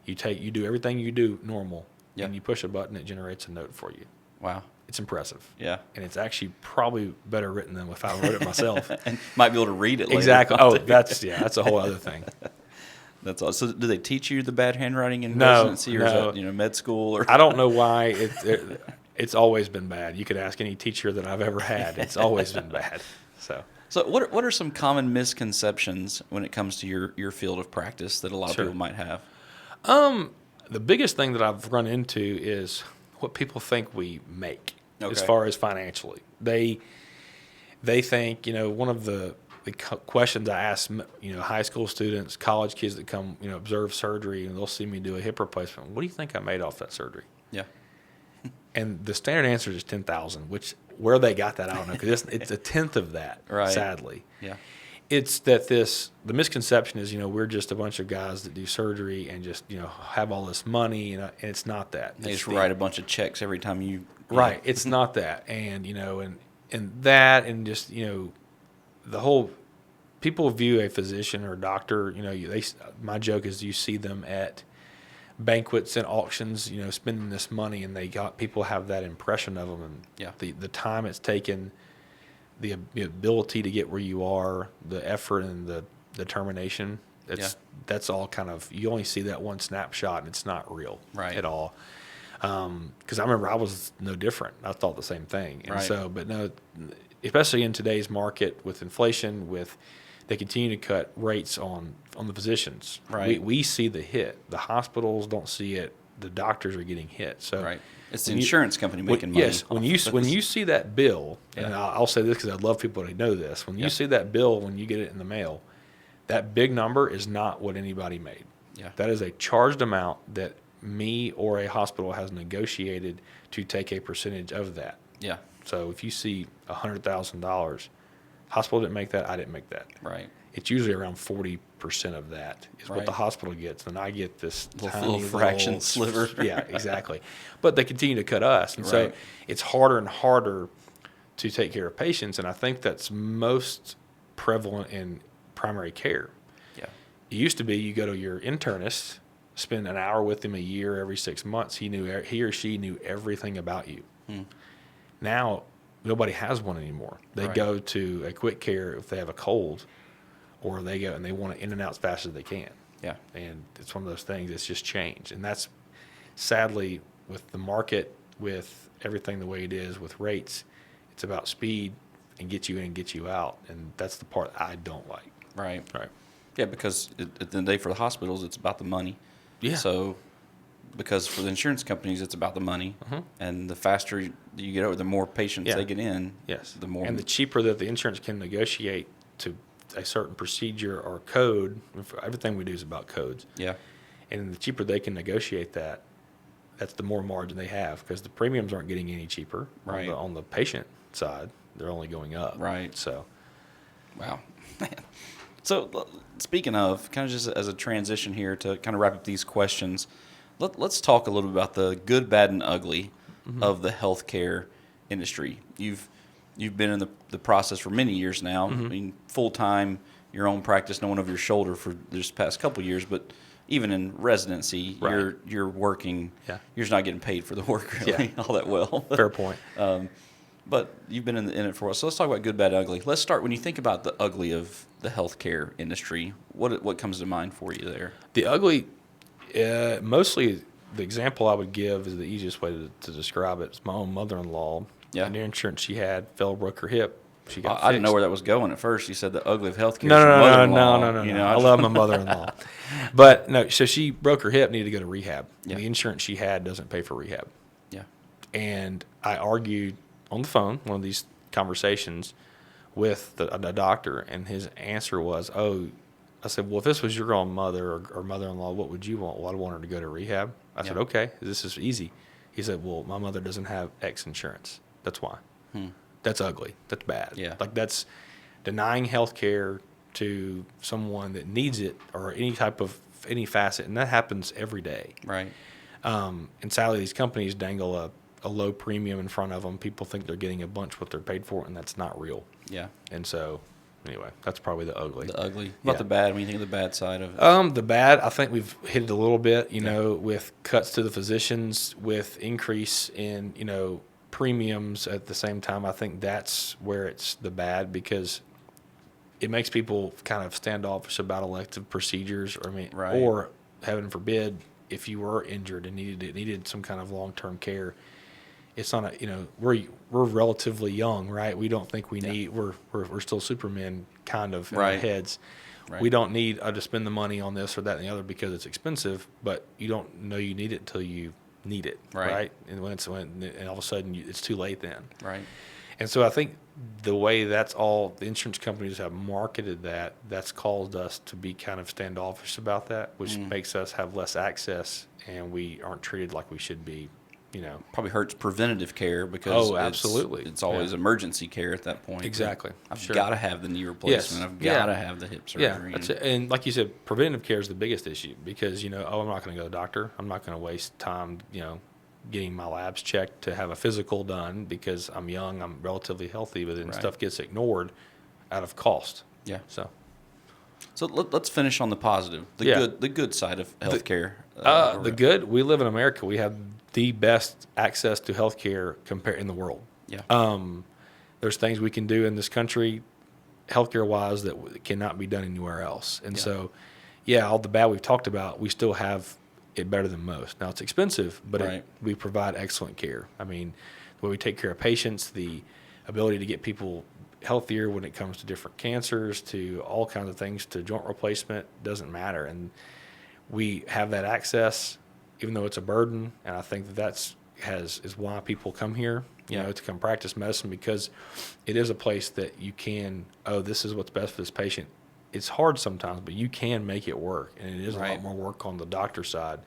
You do everything you do normal, and you push a button, it generates a note for you. Wow. It's impressive. Yeah. And it's actually probably better written than if I wrote it myself. And might be able to read it later. Exactly. Oh, that's a whole other thing. That's awesome. So do they teach you the bad handwriting in No, residency, or is that med school? Or I don't know why it's always been bad. You could ask any teacher that I've ever had. It's always been bad. So what are some common misconceptions when it comes to your field of practice that a lot of people might have? The biggest thing that I've run into is what people think we make as far as financially. They think, one of the questions I ask, high school students, college kids that come, observe surgery, and they'll see me do a hip replacement. What do you think I made off that surgery? Yeah. And the standard answer is $10,000, which where they got that, I don't know, because it's a tenth of that, sadly. Yeah. it's that the misconception is, we're just a bunch of guys that do surgery and just, have all this money, and it's not that. They just write a bunch of checks every time you. Right. It's not that. And, and that, and just, the whole, people view a physician or a doctor, my joke is you see them at banquets and auctions, spending this money, and people have that impression of them. And the time it's taken, the ability to get where you are, the effort and the determination, that's all kind of, you only see that one snapshot, and it's not real at all. Because I remember I was no different. I thought the same thing. And so, but no, especially in today's market with inflation, they continue to cut rates on the physicians. Right. We see the hit. The hospitals don't see it. The doctors are getting hit. So it's the insurance company making money. Yes, when you see that bill, and I'll say this because I'd love people to know this. When you see that bill, when you get it in the mail, that big number is not what anybody made. Yeah. That is a charged amount that me or a hospital has negotiated to take a percentage of that. Yeah. So if you see $100,000, hospital didn't make that, I didn't make that. Right. It's usually around 40% of that is what the hospital gets, and I get this little fraction sliver. Yeah, exactly. But they continue to cut us, and so it's harder and harder to take care of patients, and I think that's most prevalent in primary care. Yeah. It used to be you go to your internist, spend an hour with him a year every 6 months. He or she knew everything about you. Now nobody has one anymore. They go to a quick care if they have a cold, or they go and they want it in and out as fast as they can. Yeah. And it's one of those things that's just changed. And that's sadly with the market, with everything the way it is, with rates, it's about speed and get you in and get you out. And that's the part I don't like. Right. Right. Yeah, because at the end of the day for the hospitals, it's about the money. Yeah. So because for the insurance companies, it's about the money. And the faster you get over, the more patients they get in. Yes. The more. And the cheaper that the insurance can negotiate to a certain procedure or code, everything we do is about codes. Yeah. And the cheaper they can negotiate that, that's the more margin they have, because the premiums aren't getting any cheaper. Right. On the patient side, they're only going up. Right. So. Wow. So speaking of, kind of just as a transition here to kind of wrap up these questions, let's talk a little bit about the good, bad, and ugly of the healthcare industry. You've been in the process for many years now. I mean, full-time, your own practice, no one over your shoulder for this past couple of years, but even in residency, you're working. You're just not getting paid for the work really all that well. Fair point. But you've been in it for a while. So let's talk about good, bad, ugly. Let's start when you think about the ugly of the healthcare industry. What comes to mind for you there? The ugly, mostly the example I would give is the easiest way to describe it. It's my own mother-in-law. Yeah. And the insurance she had broke her hip. She got fixed. I didn't know where that was going at first. You said the ugly of healthcare. No. You know, I love my mother-in-law. But no, so she broke her hip, needed to go to rehab. Yeah. The insurance she had doesn't pay for rehab. Yeah. And I argued on the phone, one of these conversations, with a doctor, and his answer was, I said, well, if this was your own mother or mother-in-law, what would you want? Well, I'd want her to go to rehab. I said, okay, this is easy. He said, well, my mother doesn't have X insurance. That's why. That's ugly. That's bad. Yeah. Like, that's denying health care to someone that needs it, or any facet, and that happens every day. Right. And sadly, these companies dangle a low premium in front of them. People think they're getting a bunch what they're paid for, and that's not real. Yeah. And so, anyway, that's probably the ugly. The ugly. What about the bad? When you think of the bad side of it? The bad, I think we've hit it a little bit, with cuts to the physicians, with increase in, premiums at the same time. I think that's where it's the bad, because it makes people kind of standoffish about elective procedures, or heaven forbid, if you were injured and needed some kind of long-term care. It's not we're relatively young, right? We don't think we need, we're still Supermen kind of in our heads. Right. We don't need to spend the money on this or that and the other because it's expensive, but you don't know you need it until you need it, right? And and all of a sudden it's too late then. Right. And so I think the way that's all the insurance companies have marketed that's caused us to be kind of standoffish about that, which makes us have less access, and we aren't treated like we should be Probably hurts preventative care because absolutely. it's always emergency care at that point. Exactly. I've got to have the knee replacement. I've got to have the hip surgery. Yeah, and like you said, preventative care is the biggest issue because, I'm not going to go to the doctor. I'm not going to waste time, getting my labs checked to have a physical done because I'm young, I'm relatively healthy, but then stuff gets ignored out of cost. Yeah. So let's finish on the positive, the good side of healthcare. The good, we live in America. We have the best access to healthcare in the world. Yeah. There's things we can do in this country, healthcare wise, that cannot be done anywhere else. And so, all the bad we've talked about, we still have it better than most. Now it's expensive, but we provide excellent care. I mean, the way we take care of patients, the ability to get people healthier when it comes to different cancers, to all kinds of things, to joint replacement, doesn't matter. And we have that access, even though it's a burden. And I think is why people come here, to come practice medicine, because it is a place that you can, this is what's best for this patient. It's hard sometimes, but you can make it work. And it is a lot more work on the doctor side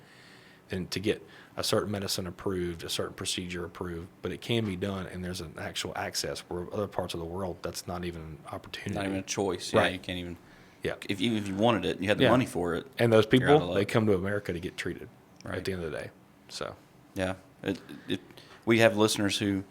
than to get a certain medicine approved, a certain procedure approved, but it can be done, and there's an actual access where other parts of the world, that's not even an opportunity. Not even a choice. Right. You can't even. Yeah. If you wanted it, you had the money for it. And those people, they come to America to get treated at the end of the day. So. Yeah. We have listeners who,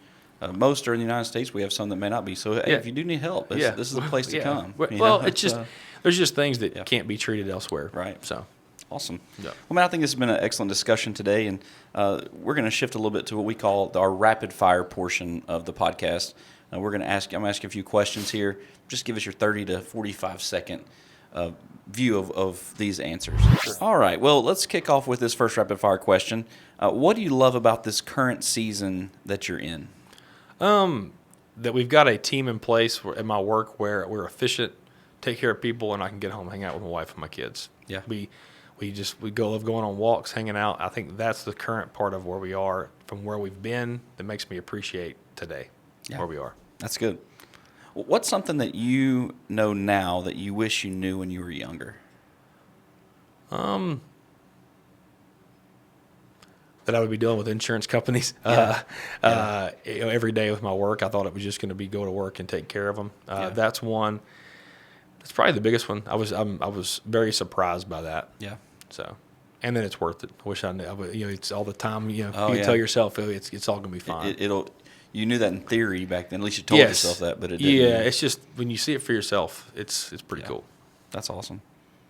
most are in the United States. We have some that may not be. So if you do need help, this is the place to come. Well, it's just, there's just things that can't be treated elsewhere. Right. So. Awesome. Yeah. Well, man, I think this has been an excellent discussion today, and we're going to shift a little bit to what we call our rapid fire portion of the podcast. I'm going to ask you a few questions here. Just give us your 30 to 45 second view of these answers. Sure. All right. Well, let's kick off with this first rapid fire question. What do you love about this current season that you're in? That we've got a team in place at my work where we're efficient, take care of people, and I can get home and hang out with my wife and my kids. Yeah. We love going on walks, hanging out. I think that's the current part of where we are from where we've been that makes me appreciate today where we are. That's good. What's something that you know now that you wish you knew when you were younger? That I would be dealing with insurance companies every day with my work. I thought it was just going to be go to work and take care of them. That's one. That's probably the biggest one. I was very surprised by that. Yeah. So, and then it's worth it. I wish I knew. It's all the time. You tell yourself it's all going to be fine. You knew that in theory back then. At least you told yourself that, but it didn't. Yeah, it's just when you see it for yourself, it's pretty cool. That's awesome.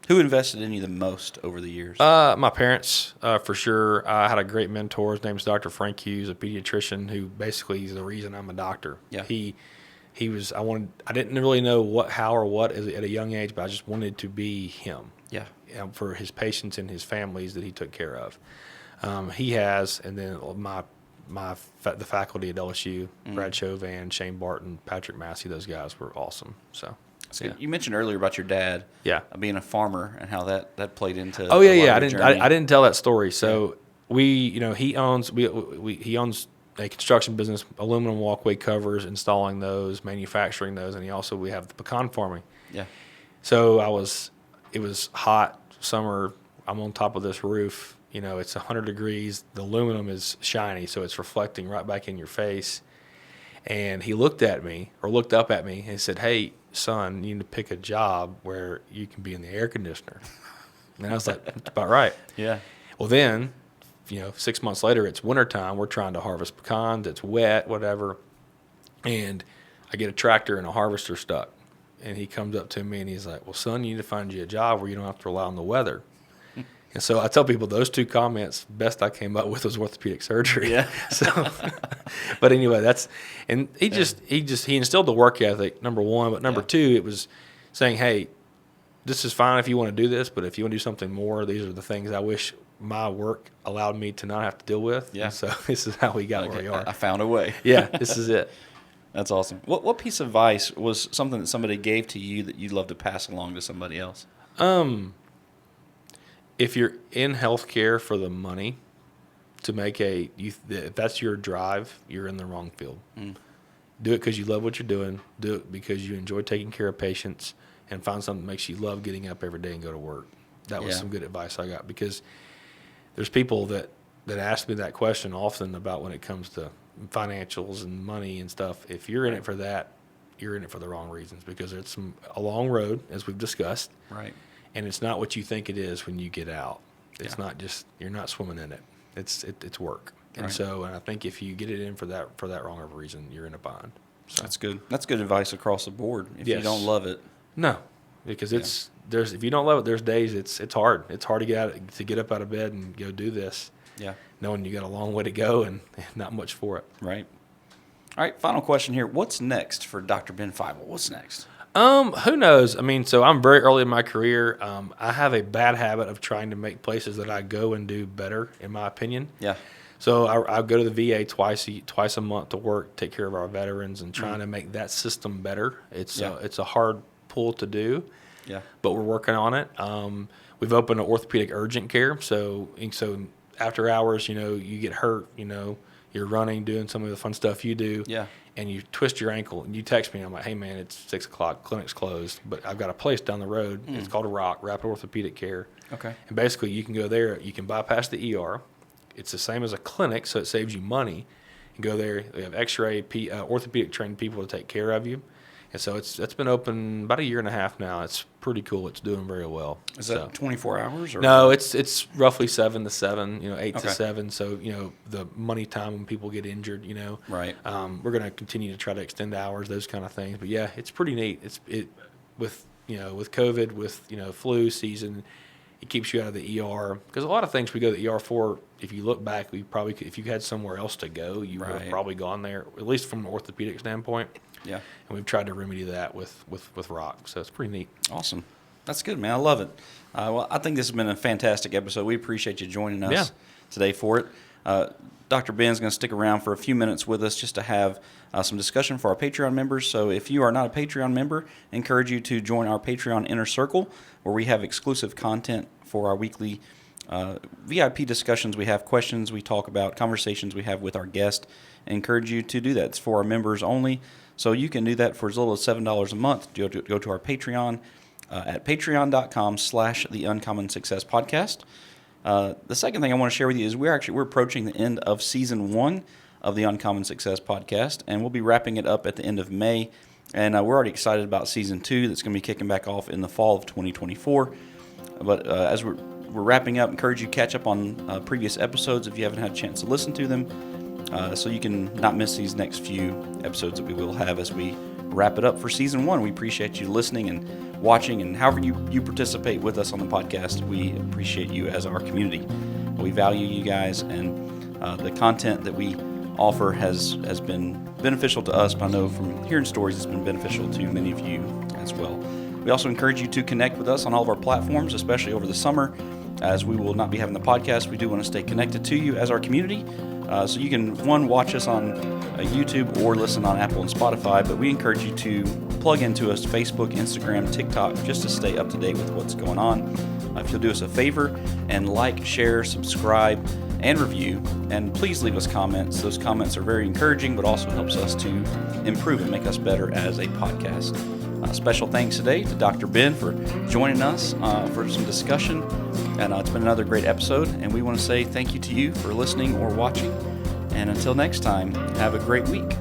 Who invested in you the most over the years? My parents, for sure. I had a great mentor. His name's Dr. Frank Hughes, a pediatrician who basically is the reason I'm a doctor. Yeah. He was. I didn't really know how or what at a young age, but I just wanted to be him. Yeah. For his patients and his families that he took care of. He has, and then the faculty at LSU, Brad Chauvin, Shane Barton, Patrick Massey, those guys were awesome. So. You mentioned earlier about your dad, being a farmer and how that played into. Oh yeah. I didn't tell that story. So he owns a construction business, aluminum walkway covers, installing those, manufacturing those, and we have the pecan farming. Yeah. So it was hot summer. I'm on top of this roof. It's 100 degrees. The aluminum is shiny, so it's reflecting right back in your face. And he looked up at me and said, "Hey, son, you need to pick a job where you can be in the air conditioner." And I was like, "That's about right." Yeah. Well, then, 6 months later, it's wintertime. We're trying to harvest pecans. It's wet, whatever. And I get a tractor and a harvester stuck. And he comes up to me and he's like, "Well, son, you need to find you a job where you don't have to rely on the weather." And so I tell people those two comments, best I came up with was orthopedic surgery. Yeah. So, but anyway, he instilled the work ethic, number one. But number two, it was saying, "Hey, this is fine if you want to do this, but if you want to do something more, these are the things I wish my work allowed me to not have to deal with." Yeah. And so this is how we got where we are. I found a way. Yeah, this is it. That's awesome. What piece of advice was something that somebody gave to you that you'd love to pass along to somebody else? If you're in healthcare for the money, if that's your drive, you're in the wrong field. Do it because you love what you're doing. Do it because you enjoy taking care of patients, and find something that makes you love getting up every day and go to work. That was some good advice I got, because there's people that that ask me that question often about when it comes to financials and money and stuff. If you're in it for that, you're in it for the wrong reasons, because it's a long road, as we've discussed. Right. And it's not what you think it is when you get out. It's Yeah. not just, you're not swimming in it. It's work. And Right. so, and I think if you get it in for that wrong of a reason, you're in a bind. So That's good. That's good advice across the board. If you Yes. don't love it, no, because if you don't love it, there's days it's hard. It's hard to get up out of bed and go do this, yeah, knowing you got a long way to go and not much for it. right. All right, final question here. What's next for Dr. Ben Feibel? What's next? Who knows? I mean, so I'm very early in my career. I have a bad habit of trying to make places that I go and do better, in my opinion. Yeah, So I go to the VA twice a month to work, take care of our veterans, and trying to make that system better. It's a hard pull to do, yeah, but we're working on it. We've opened an orthopedic urgent care, so after hours, you get hurt, you're running, doing some of the fun stuff you do, yeah. and you twist your ankle, and you text me, I'm like, hey man, it's 6 o'clock, clinic's closed, but I've got a place down the road. It's called Rapid Orthopedic Care. Okay. And basically, you can go there, you can bypass the ER. It's the same as a clinic, so it saves you money. You go there, they have X-ray, orthopedic trained people to take care of you. And so it's been open about a year and a half now. It's pretty cool. It's doing very well. Is that 24 hours? Or? No, it's roughly 7 to 7, 8 Okay. to 7. So, the money time when people get injured, Right. We're going to continue to try to extend hours, those kind of things. But yeah, it's pretty neat. With COVID, with, flu season, it keeps you out of the ER, because a lot of things we go to the ER for, if you look back, if you had somewhere else to go, you would have Right. probably gone there, at least from an orthopedic standpoint. Yeah. And we've tried to remedy that with Rock. So it's pretty neat. Awesome. That's good, man. I love it. Well, I think this has been a fantastic episode. We appreciate you joining us today for it. Dr. Ben's going to stick around for a few minutes with us just to have some discussion for our Patreon members. So if you are not a Patreon member, I encourage you to join our Patreon Inner Circle, where we have exclusive content for our weekly VIP discussions. We have questions we talk about, conversations we have with our guest. I encourage you to do that. It's for our members only. So you can do that for as little as $7 a month. Go to our Patreon at patreon.com/The Uncommon Success Podcast. The second thing I want to share with you is we're approaching the end of season 1 of the Uncommon Success Podcast, and we'll be wrapping it up at the end of May. And we're already excited about season 2 that's going to be kicking back off in the fall of 2024. But as we're wrapping up, I encourage you to catch up on previous episodes if you haven't had a chance to listen to them, so you can not miss these next few episodes that we will have as we wrap it up for season 1. We appreciate you listening and watching, and however you participate with us on the podcast, we appreciate you as our community. We value you guys, and the content that we offer has been beneficial to us, but I know from hearing stories it's been beneficial to many of you as well. We also encourage you to connect with us on all of our platforms, especially over the summer. As we will not be having the podcast, we do want to stay connected to you as our community. So you can, watch us on YouTube or listen on Apple and Spotify, but we encourage you to plug into us Facebook, Instagram, TikTok, just to stay up to date with what's going on. If you'll do us a favor and like, share, subscribe, and review, and please leave us comments. Those comments are very encouraging, but also helps us to improve and make us better as a podcast. Special thanks today to Dr. Ben for joining us for some discussion, and it's been another great episode, and we want to say thank you to you for listening or watching, and until next time, have a great week.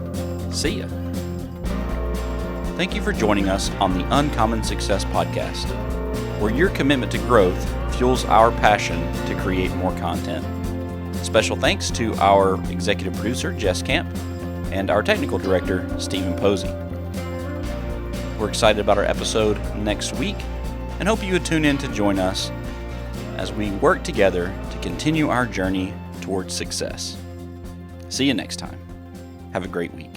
See ya. Thank you for joining us on the Uncommon Success Podcast, where your commitment to growth fuels our passion to create more content. Special thanks to our executive producer, Jess Camp, and our technical director, Stephen Posey. We're excited about our episode next week and hope you would tune in to join us as we work together to continue our journey towards success. See you next time. Have a great week.